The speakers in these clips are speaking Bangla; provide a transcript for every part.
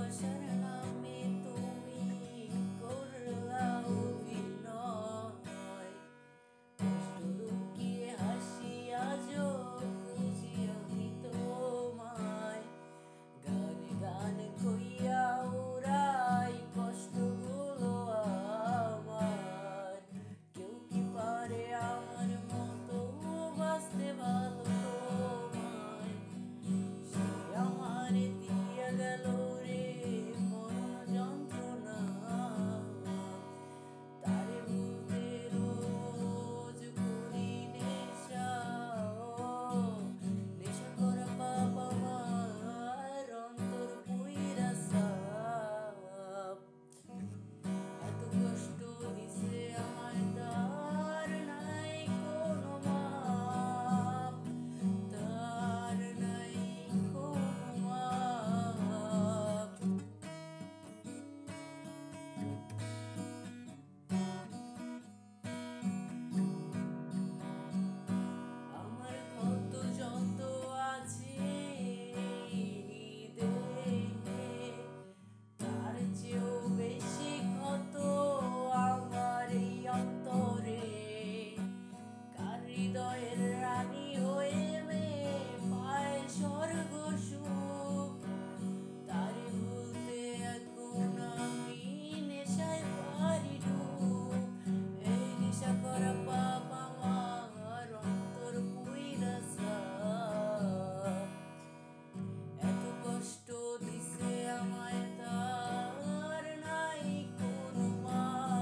ভালোবাসার নামে তুমি করলা অভিনয়, কষ্ট লুকিয়ে হাসি আজও খুঁজি আমি তোমায়। গানে গানে কইয়া ওরাই কষ্টগুলো আমার, কেউ কি পারে আমার মতো বাঁচতে ভালো তোমায়। সে আমারে দিয়া গেল রে মরণ যন্ত্রণা, তারে ভুলতে রোজ করি নেশা, নেশা করা পাপ আমার অন্তর পুইরা সাপ। এত কষ্ট দিছে আমায় তার নাই কোনো মাপ, তার নাই কোনো মাপ। আমার কত যত আছে দেহে, তার চেয়েও বেশি ক্ষত আমার এই অন্তরে। কার হৃদয়ের রানী হয়ে মেয়ে পায় স্বর্গ সুখ, তারে ভুলতে এখন আমি নেশায় পারি ডুব। এই নেশা করা পাপ আমার অন্তর পুইরা সাপ। এত কষ্ট দিছে আমায় তার নাই কোনো মাপ।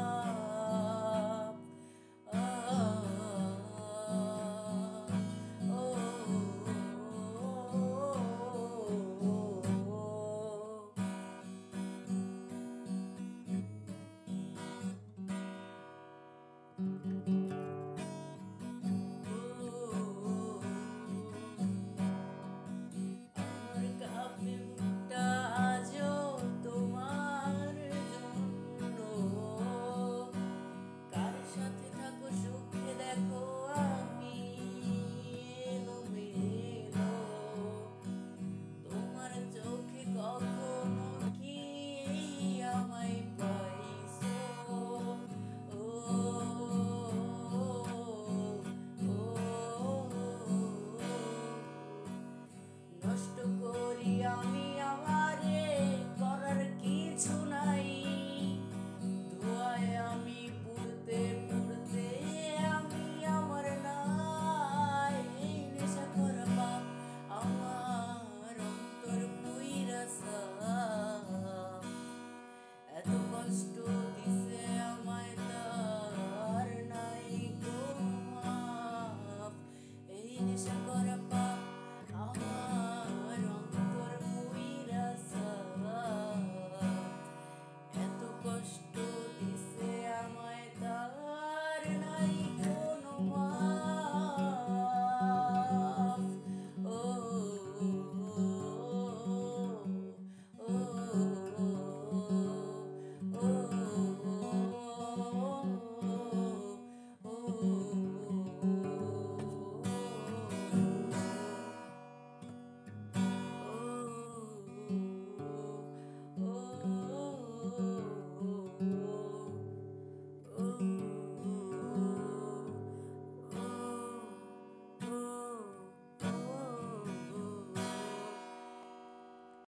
আমার কাঁপে বুকটা আজও তোমার জন্য, কার সাথে থাকো সুখে দেখো আমি এলোমেলো। তোমার চোখে কখনো কি আমায় পাইছো? ও নষ্ট করি আমি আমারে করার কিছু নাই, ধোঁয়ায় আমি পুড়তে পুড়তে আমি আমার নাই। নেশা করা পাপ আমার অন্তর পুইরা সাপ। এত কষ্ট দিছে আমায় তার নাই কোনো মাপ। এই নেশা